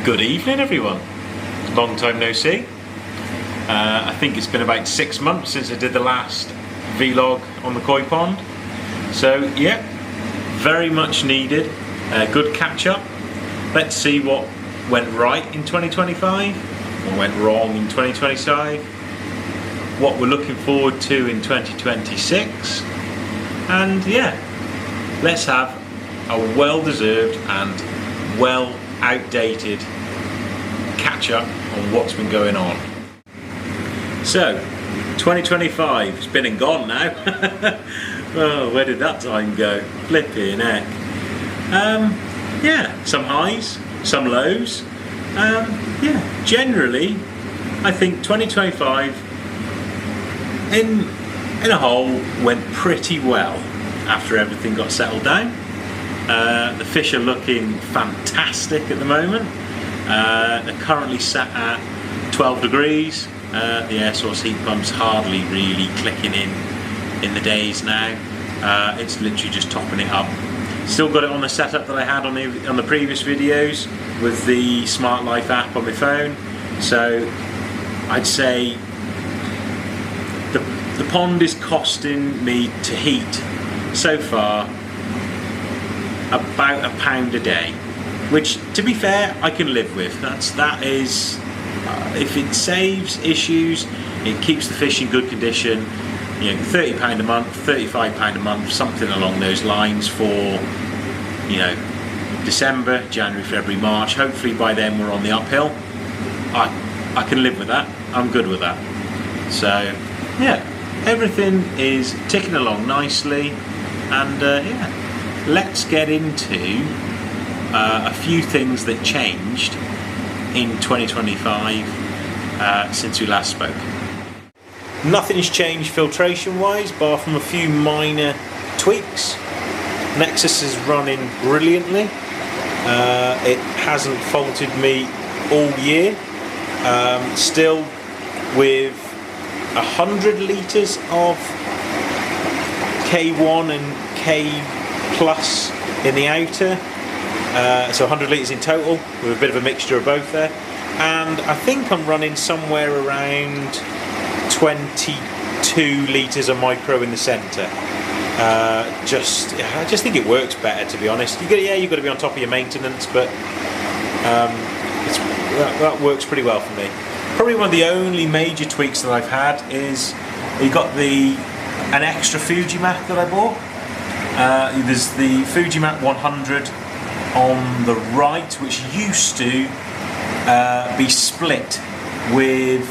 Good evening, everyone. Long time no see. I think it's been about 6 months since I did the last vlog on the koi pond. So yeah, very much needed. Good catch up. Let's see what went right in 2025, what went wrong in 2025, what we're looking forward to in 2026, and yeah, let's have a well-deserved and well-outdated catch-up on what's been going on. So, 2025 has been and gone now. Oh, where did that time go? Flipping heck. Yeah, some highs, some lows. Yeah, generally, I think 2025 in a whole went pretty well after everything got settled down. The fish are looking fantastic at the moment. They're currently sat at 12 degrees. The air source heat pump's hardly really clicking in the days now. It's literally just topping it up. Still got it on the setup that I had on the previous videos with the Smart Life app on my phone. So I'd say the pond is costing me to heat so far about £1 a day, which, to be fair, I can live with. That is, if it saves issues, it keeps the fish in good condition. You know, £30 a month, £35 a month, something along those lines for, you know, December, January, February, March. Hopefully by then we're on the uphill. I can live with that. I'm good with that. So yeah, everything is ticking along nicely, and yeah, let's get into a few things that changed in 2025 since we last spoke. Nothing's changed filtration wise, bar from a few minor tweaks. Nexus is running brilliantly. It hasn't faulted me all year. Still with 100 litres of K1 and K plus in the outer. So 100 litres in total, with a bit of a mixture of both there. And I think I'm running somewhere around 22 litres of micro in the centre. I just think it works better, to be honest. You've got to be on top of your maintenance, but that works pretty well for me. Probably one of the only major tweaks that I've had is you got an extra Fujimat that I bought. There's the Fujimat 100 on the right, which used to be split with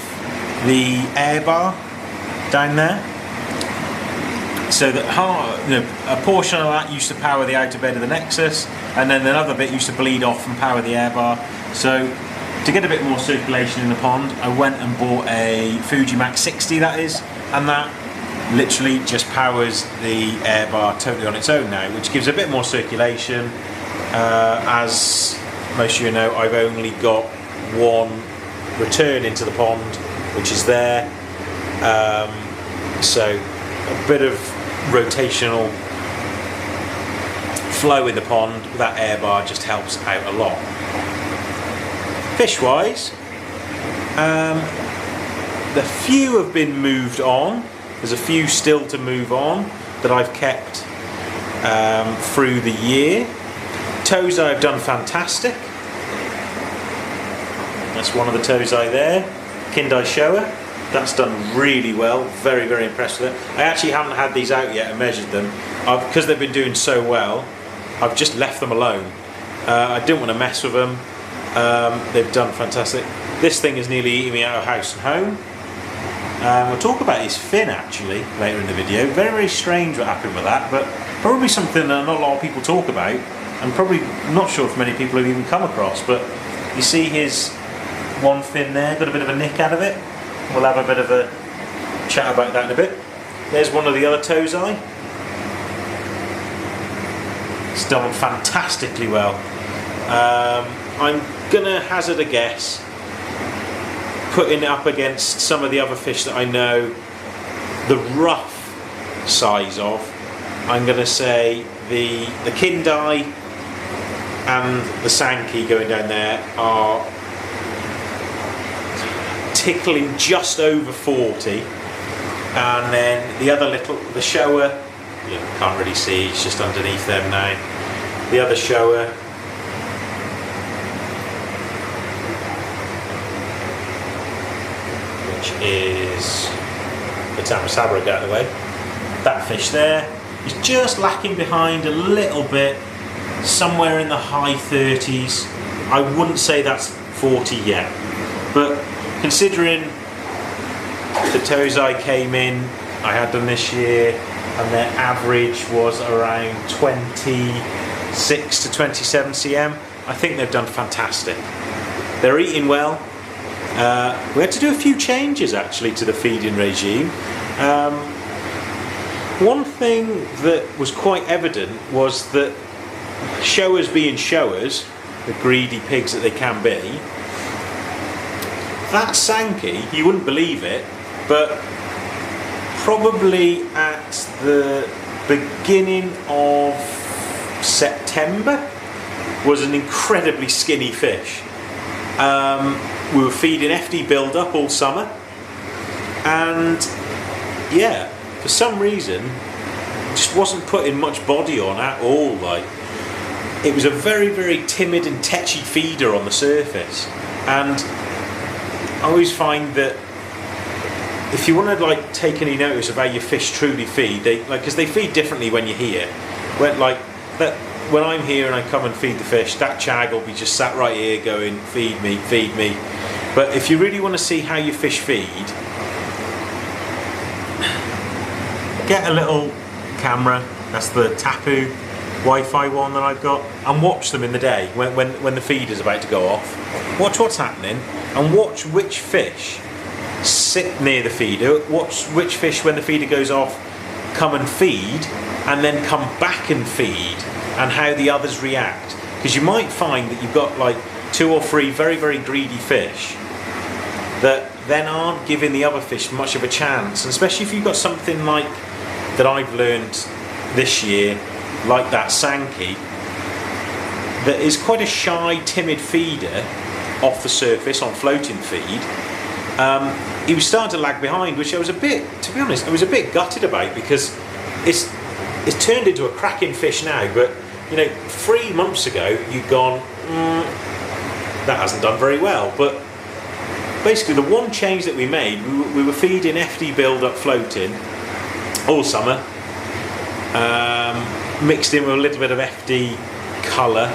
the air bar down there. So that a portion of that used to power the outer bed of the Nexus, and then another bit used to bleed off and power the air bar. So to get a bit more circulation in the pond, I went and bought a Fujimat 60, that is, and that literally just powers the air bar totally on its own now, which gives a bit more circulation. As most of you know, I've only got one return into the pond, which is there. So a bit of rotational flow in the pond with that air bar just helps out a lot. Fish wise, the few have been moved on. There's a few still to move on that I've kept through the year. Tozai have done fantastic. That's one of the Tozai there. Kindai Showa. That's done really well. Very, very impressed with it. I actually haven't had these out yet and measured them. Because they've been doing so well, I've just left them alone. I didn't want to mess with them. They've done fantastic. This thing is nearly eating me out of house and home. We'll talk about his fin actually later in the video. Very, very strange what happened with that, but probably something that not a lot of people talk about, and probably not sure if many people have even come across. But you see his one fin there, got a bit of a nick out of it. We'll have a bit of a chat about that in a bit. There's one of the other Tozai. It's done fantastically well. I'm gonna hazard a guess, putting it up against some of the other fish that I know the rough size of. I'm gonna say the Kindai and the Sankey going down there are tickling just over 40, and then the other the shower, you can't really see, it's just underneath them now. The other shower, which is the Tamasabra, get out of the way. That fish there is just lacking behind a little bit, somewhere in the high 30s. I wouldn't say that's 40 yet, but considering the tows I came in, I had them this year, and their average was around 26 to 27 cm, I think they've done fantastic. They're eating well. We had to do a few changes actually to the feeding regime. One thing that was quite evident was that showers being showers, the greedy pigs that they can be, that Sankey, you wouldn't believe it, but probably at the beginning of September was an incredibly skinny fish. We were feeding FD build-up all summer, and yeah, for some reason just wasn't putting much body on at all. Like, it was a very, very timid and tetchy feeder on the surface, and I always find that if you want to like take any notice of how your fish truly feed, because they feed differently when you're here. When I'm here and I come and feed the fish, that chag will be just sat right here going, feed me, feed me. But if you really want to see how your fish feed, get a little camera, that's the Tapu Wi-Fi one that I've got, and watch them in the day when the feeder's about to go off. Watch what's happening and watch which fish sit near the feeder, watch which fish when the feeder goes off come and feed and then come back and feed, and how the others react. Because you might find that you've got like 2 or 3 very, very greedy fish that then aren't giving the other fish much of a chance, and especially if you've got something like that I've learned this year, like that Sankey, that is quite a shy, timid feeder off the surface on floating feed. He was starting to lag behind, which I was a bit, to be honest, I was a bit gutted about, because it's turned into a cracking fish now. But you know, 3 months ago you'd gone, that hasn't done very well. But basically the one change that we made, we were feeding FD build-up floating all summer, mixed in with a little bit of FD colour.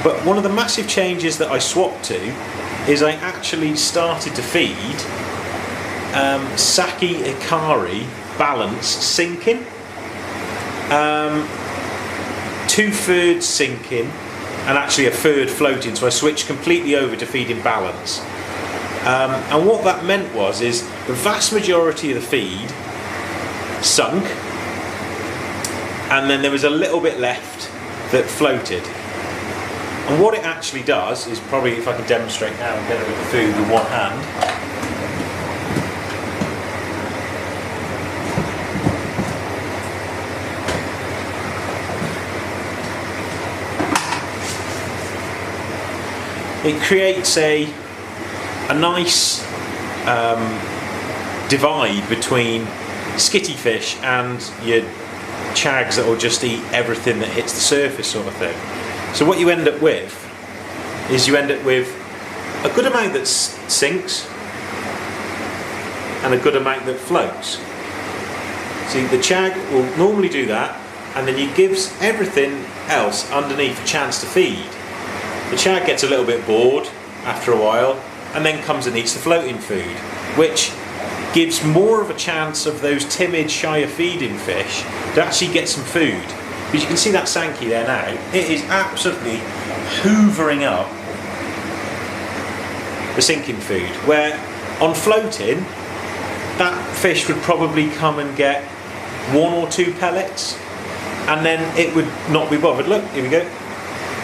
But one of the massive changes that I swapped to is I actually started to feed Saki Ikari balanced sinking, 2/3 sinking and actually 1/3 floating. So I switched completely over to feeding balance. And what that meant is the vast majority of the feed sunk, and then there was a little bit left that floated. And what it actually does is, probably if I can demonstrate now and get a bit of food with one hand. It creates a nice divide between skitty fish and your chags that will just eat everything that hits the surface, sort of thing. So what you end up with is you end up with a good amount that sinks and a good amount that floats. See, the chag will normally do that, and then he gives everything else underneath a chance to feed. The chag gets a little bit bored after a while and then comes and eats the floating food, which gives more of a chance of those timid, shyer feeding fish to actually get some food. Because you can see that Sankey there now, it is absolutely hoovering up the sinking food, where on floating that fish would probably come and get 1 or 2 pellets and then it would not be bothered. Look, here we go.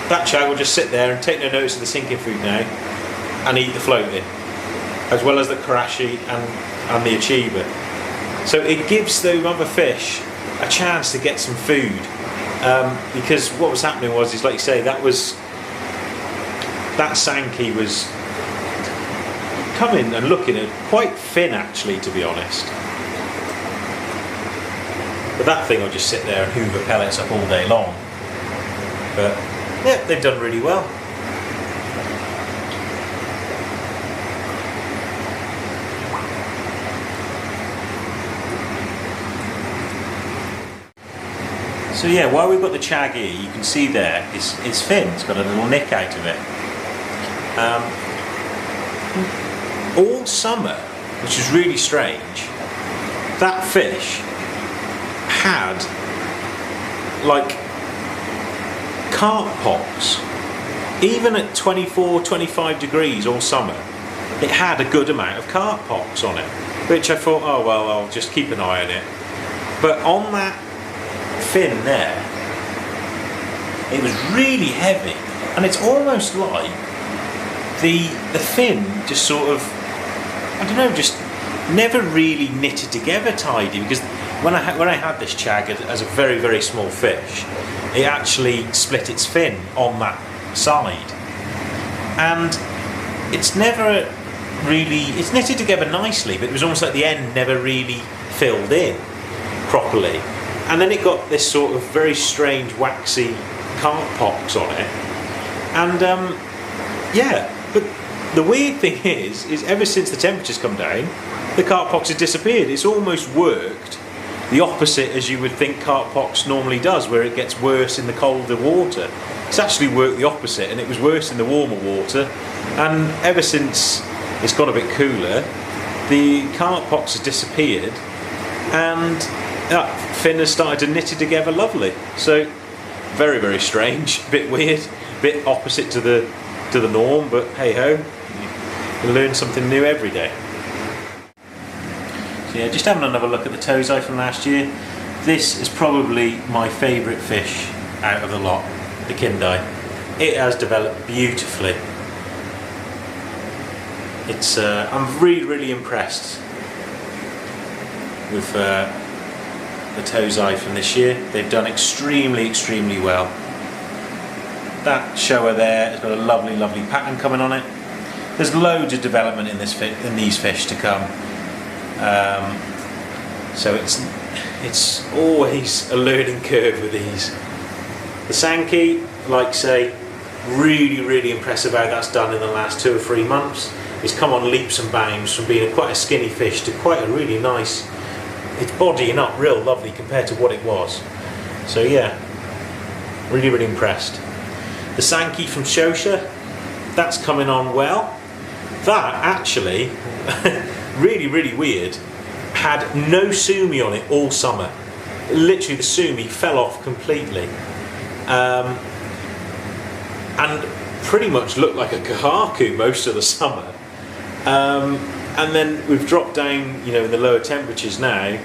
That chag will just sit there and take no notice of the sinking food now and eat the floating, as well as the Karashi and the Achiever. So it gives the other fish a chance to get some food. because what was happening was, like you say, that Sankey was coming and looking at quite thin actually, to be honest. But that thing will just sit there and hoover pellets up all day long. But yeah, they've done really well. So yeah, while we've got the chag here, you can see there, it's thin, it's got a little nick out of it. All summer, which is really strange, that fish had like carp pox. Even at 24, 25 degrees all summer, it had a good amount of carp pox on it, which I thought, oh well, I'll just keep an eye on it. But on that fin there, it was really heavy, and it's almost like the fin just sort of, I don't know, just never really knitted together tidy, because when I had this chag as a very, very small fish, it actually split its fin on that side, and it's never really, it's knitted together nicely, but it was almost like the end never really filled in properly. And then it got this sort of very strange waxy carp pox on it, and yeah, but the weird thing is ever since the temperatures come down, the carp pox has disappeared. It's almost worked the opposite as you would think carp pox normally does, where it gets worse in the colder water. It's actually worked the opposite, and it was worse in the warmer water, and ever since it's got a bit cooler, the carp pox has disappeared, and that fin has started to knit it together lovely. So very, very strange, bit weird, bit opposite to the norm, but hey ho, you learn something new every day. So yeah, just having another look at the tozai from last year. This is probably my favourite fish out of the lot, the kindai. It has developed beautifully. It's I'm really, really impressed with the tozai from this year. They've done extremely, extremely well. That shower there has got a lovely, lovely pattern coming on it. There's loads of development in these fish to come. So it's always a learning curve with these. The Sankey, like say, really, really impressive how that's done in the last 2 or 3 months. It's come on leaps and bounds from being quite a skinny fish to quite a really nice. It's bodying up real lovely compared to what it was. So yeah, really, really impressed. The Sankey from Shosha, that's coming on well. That actually, really, really weird, had no sumi on it all summer. Literally the sumi fell off completely. And pretty much looked like a kahaku most of the summer. And then we've dropped down, you know, in the lower temperatures now.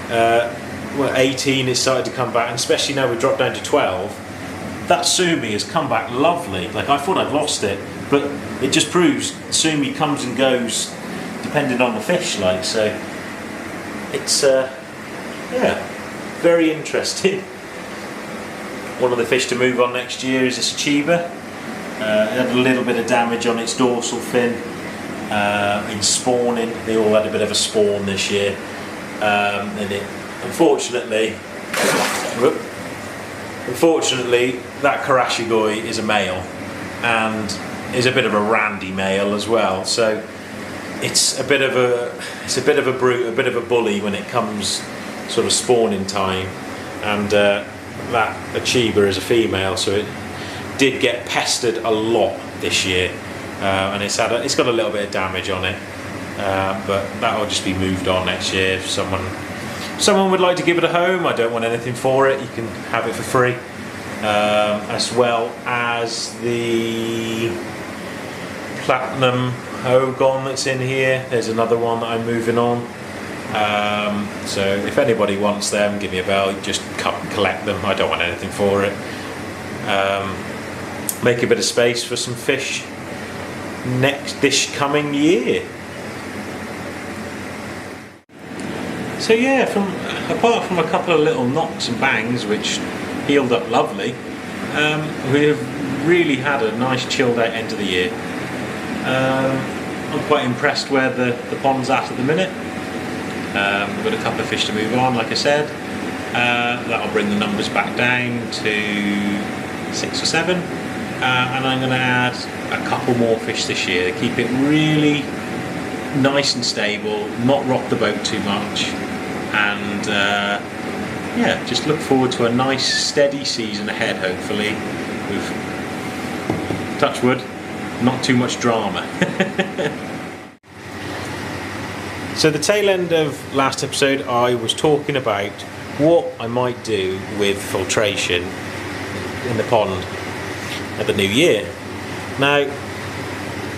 Well, 18 it's started to come back, and especially now we've dropped down to 12. That sumi has come back lovely. Like, I thought I'd lost it, but it just proves sumi comes and goes depending on the fish. Like, so it's yeah, very interesting. One of the fish to move on next year is this Chiba. It had a little bit of damage on its dorsal fin in spawning. They all had a bit of a spawn this year, and it unfortunately that Karashigoi is a male, and is a bit of a randy male as well. So it's a bit of a brute, a bit of a bully when it comes sort of spawning time. And that Achiba is a female, so it did get pestered a lot this year, and it's got a little bit of damage on it, but that will just be moved on next year. If someone would like to give it a home, I don't want anything for it, you can have it for free, as well as the Platinum Ogon that's in here. There's another one that I'm moving on. So if anybody wants them, give me a bell. Just come and collect them. I don't want anything for it. Make a bit of space for some fish this coming year. So yeah, apart from a couple of little knocks and bangs, which healed up lovely. We've really had a nice chilled out end of the year. I'm quite impressed where the pond's at the minute. We've got a couple of fish to move on, like I said. That'll bring the numbers back down to 6 or 7. And I'm going to add a couple more fish this year to keep it really nice and stable, not rock the boat too much, and yeah, just look forward to a nice steady season ahead, hopefully, with, touch wood, not too much drama. So the tail end of last episode I was talking about what I might do with filtration in the pond at the new year. Now,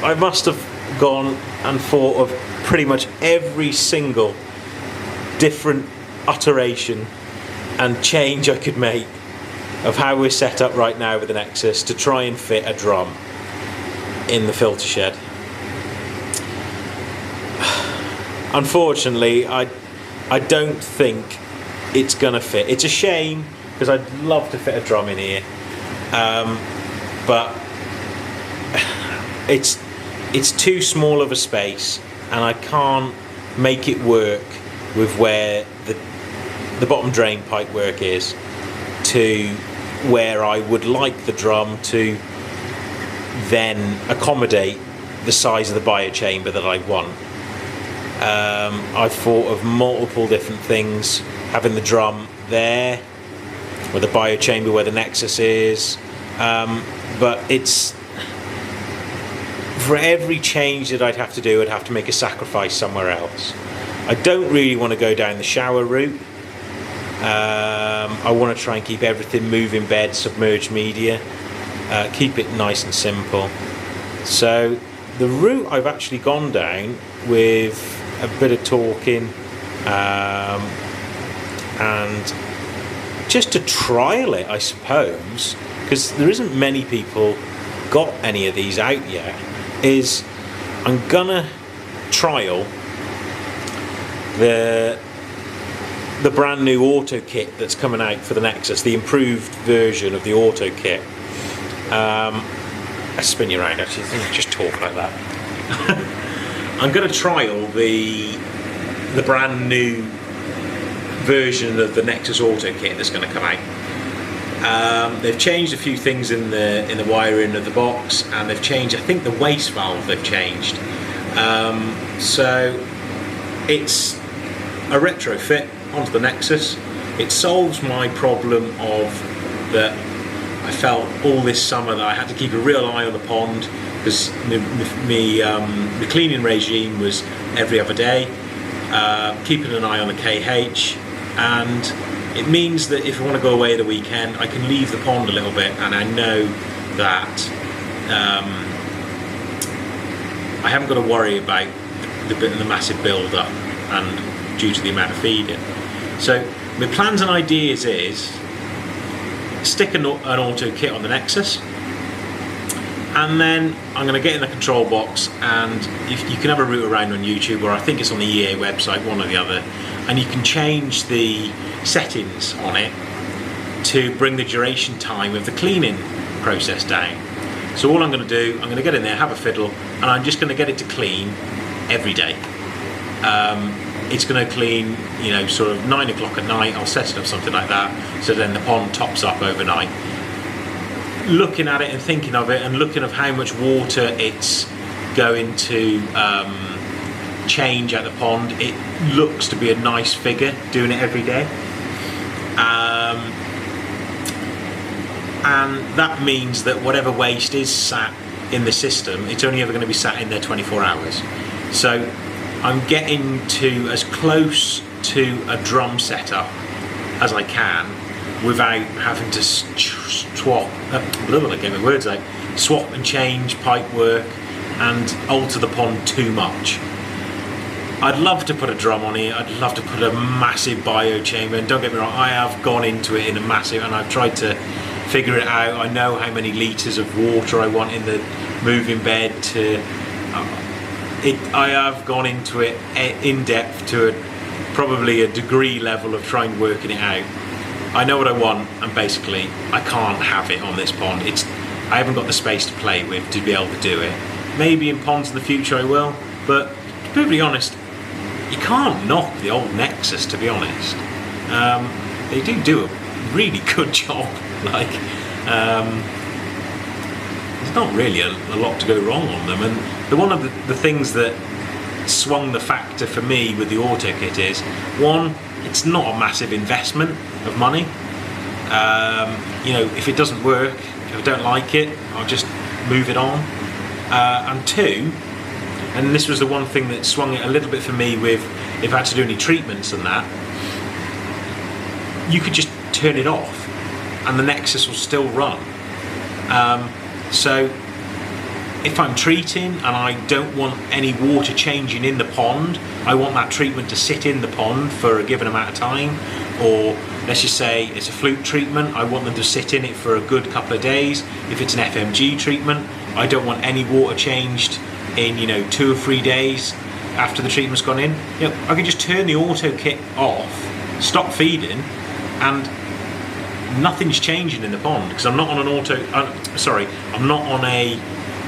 I must have gone and thought of pretty much every single different iteration and change I could make of how we're set up right now with the Nexus to try and fit a drum in the filter shed. Unfortunately, I don't think it's gonna fit. It's a shame because I'd love to fit a drum in here, but it's too small of a space, and I can't make it work with where the bottom drain pipe work is to where I would like the drum to then accommodate the size of the biochamber that I want. I've thought of multiple different things, having the drum there, or the biochamber where the Nexus is, but it's, for every change that I'd have to do, I'd have to make a sacrifice somewhere else. I don't really want to go down the shower route. I want to try and keep everything moving bed, submerged media, keep it nice and simple. So the route I've actually gone down with a bit of talking and just to trial it, I suppose, because there isn't many people got any of these out yet, is I'm gonna trial the brand new auto kit that's coming out for the Nexus, the improved version of the auto kit. I spin you around actually, just talk like that. I'm going to trial the brand new version of the Nexus Auto Kit that's going to come out. They've changed a few things in the wiring of the box, and they've changed, I think, the waste valve they've changed. So it's a retrofit onto the Nexus. It solves my problem of that I felt all this summer that I had to keep a real eye on the pond, because the cleaning regime was every other day, keeping an eye on the KH, and it means that if I want to go away at the weekend, I can leave the pond a little bit, and I know that I haven't got to worry about the massive build-up and due to the amount of feeding. So my plans and ideas is stick an auto kit on the Nexus, and then I'm going to get in the control box, and if you can have a route around on YouTube, or I think it's on the EA website, one or the other, and you can change the settings on it to bring the duration time of the cleaning process down. So all I'm going to do, I'm going to get in there, have a fiddle, and I'm just going to get it to clean every day. It's going to clean, you know, sort of 9 o'clock at night. I'll set it up something like that, so then the pond tops up overnight. Looking at it and thinking of it, and looking at how much water it's going to change at the pond, it looks to be a nice figure doing it every day. And that means that whatever waste is sat in the system, it's only ever going to be sat in there 24 hours. So I'm getting to as close to a drum setup as I can without having to swap and change pipe work and alter the pond too much. I'd love to put a drum on here, I'd love to put a massive biochamber, and don't get me wrong, I have gone into it in a massive, and I've tried to figure it out. I know how many litres of water I want in the moving bed to I have gone into it in depth to probably a degree level of trying working it out. I know what I want, and basically I can't have it on this pond. I haven't got the space to play with to be able to do it. Maybe in ponds in the future I will, but to be perfectly honest, you can't knock the old Nexus, to be honest. They do a really good job. Like, there's not really a lot to go wrong on them. And one of the things that swung the factor for me with the auto kit is, one, it's not a massive investment of money. You know, if it doesn't work, if I don't like it, I'll just move it on. And two, and this was the one thing that swung it a little bit for me with if I had to do any treatments and that, you could just turn it off and the Nexus will still run. So if I'm treating and I don't want any water changing in the pond, I want that treatment to sit in the pond for a given amount of time, or let's just say it's a fluke treatment, I want them to sit in it for a good couple of days. If it's an FMG treatment, I don't want any water changed in, you know, 2 or 3 days after the treatment's gone in. You know, I can just turn the auto kit off, stop feeding, and nothing's changing in the pond because I'm not on an I'm not on a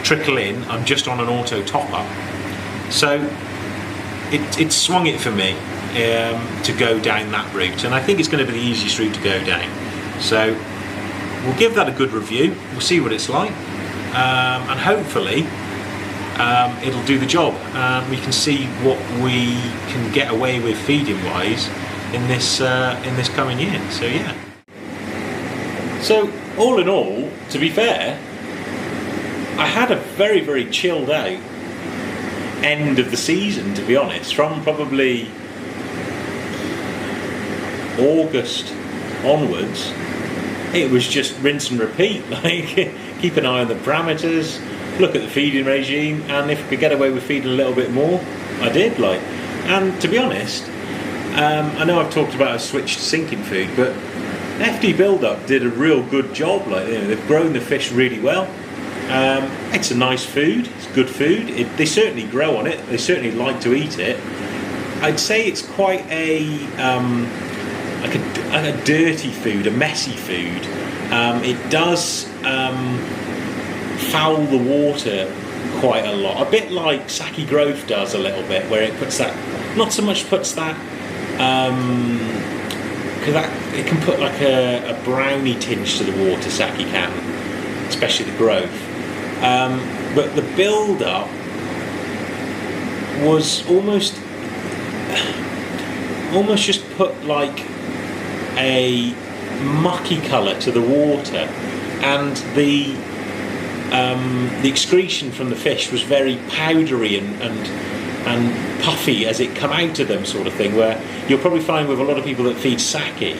trickle in, I'm just on an auto top up. So it swung it for me to go down that route, and I think it's going to be the easiest route to go down. So we'll give that a good review, we'll see what it's like, and hopefully it'll do the job. We can see what we can get away with feeding wise in this coming year. So yeah. So all in all, to be fair, I had a very, very chilled out end of the season, to be honest. From probably August onwards, it was just rinse and repeat. Like, keep an eye on the parameters, look at the feeding regime, and if I could get away with feeding a little bit more, I did. Like, and to be honest, I know I've talked about a switch to sinking food, but FD Build-Up did a real good job. Like, you know, they've grown the fish really well. It's a nice food, it's good food. They certainly grow on it, they certainly like to eat it. I'd say it's quite a dirty food, a messy food. It does foul the water quite a lot, a bit like Saki Growth does a little bit, where it puts that, not so much puts that, because it can put like a browny tinge to the water, Saki can, especially the Growth. But the build-up was almost just put like a mucky colour to the water, and the excretion from the fish was very powdery and puffy as it come out of them, sort of thing, where you'll probably find with a lot of people that feed Saki,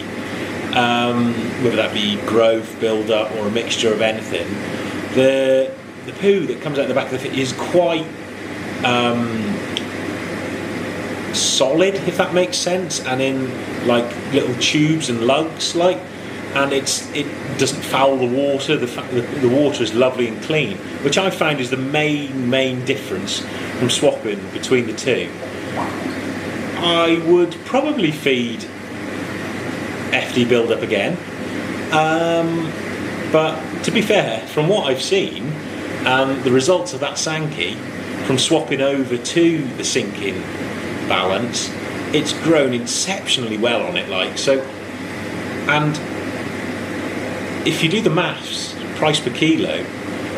whether that be Growth, build-up, or a mixture of anything, the poo that comes out the back of the fish is quite solid, if that makes sense, and in like little tubes and lugs, like, and it doesn't foul the water. The water is lovely and clean, which I find is the main difference from swapping between the two. I would probably feed FD Build-Up again, but to be fair, from what I've seen, the results of that Sankey, from swapping over to the sinking balance, it's grown exceptionally well on it, like, so. And if you do the maths, price per kilo,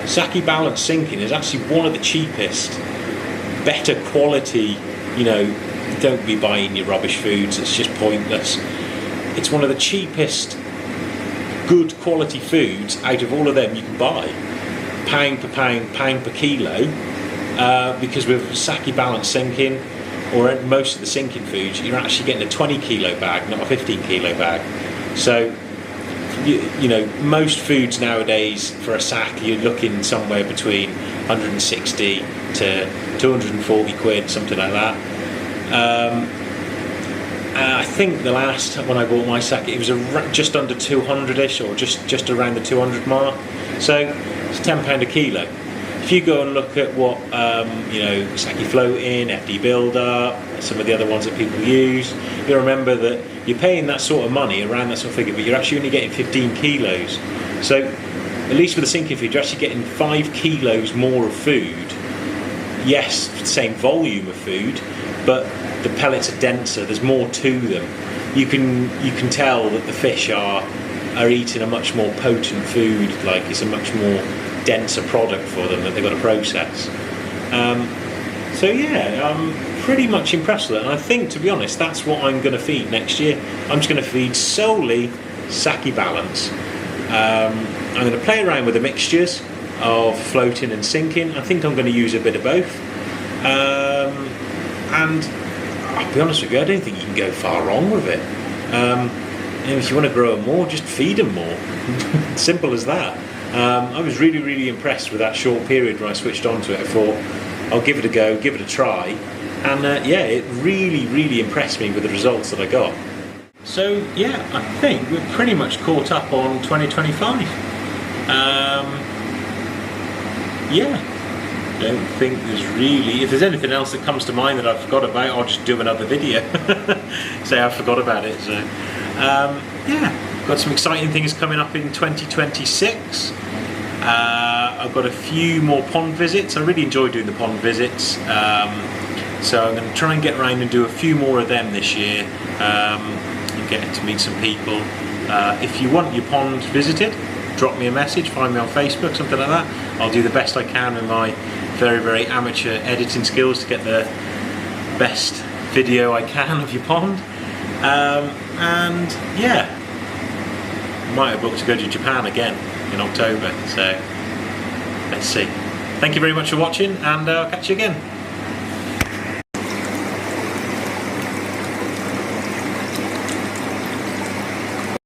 Saki Balance Sinking is actually one of the cheapest, better quality, you know, don't be buying your rubbish foods, it's just pointless. It's one of the cheapest, good quality foods out of all of them you can buy. Pound per kilo, because with Saki Balance Sinking, or most of the sinking foods, you're actually getting a 20 kilo bag, not a 15 kilo bag. So, you know, most foods nowadays for a sack, you're looking somewhere between 160 to 240 quid, something like that. I think the last when I bought my sack, it was just under 200ish, or just around the 200 mark. So it's £10 a kilo. If if you go and look at what you know, Saki Floating, FD Build Up, some of the other ones that people use, you'll remember that you're paying that sort of money, around that sort of figure, but you're actually only getting 15 kilos. So at least with the sinking feed, you're actually getting 5 kilos more of food. Yes, same volume of food, but the pellets are denser, there's more to them. You can tell that the fish are eating a much more potent food, like it's a much more denser product for them that they've got to process. So yeah, I'm pretty much impressed with it, and I think, to be honest, that's what I'm going to feed next year. I'm just going to feed solely Saki Balance. I'm going to play around with the mixtures of floating and sinking. I think I'm going to use a bit of both. And I'll be honest with you, I don't think you can go far wrong with it. If you want to grow them more, just feed them more. Simple as that. I was really, really impressed with that short period when I switched onto it. I thought, I'll give it a go, give it a try. And yeah, it really, really impressed me with the results that I got. So yeah, I think we're pretty much caught up on 2025. Yeah. Don't think there's really, if there's anything else that comes to mind that I forgot about, I'll just do another video. Say I forgot about it. So yeah, got some exciting things coming up in 2026. I've got a few more pond visits. I really enjoy doing the pond visits, so I'm going to try and get around and do a few more of them this year, and get to meet some people. If you want your pond visited, drop me a message, find me on Facebook, something like that. I'll do the best I can with my very, very amateur editing skills to get the best video I can of your pond. And yeah, might have booked to go to Japan again in October, so let's see. Thank you very much for watching, and I'll catch you again.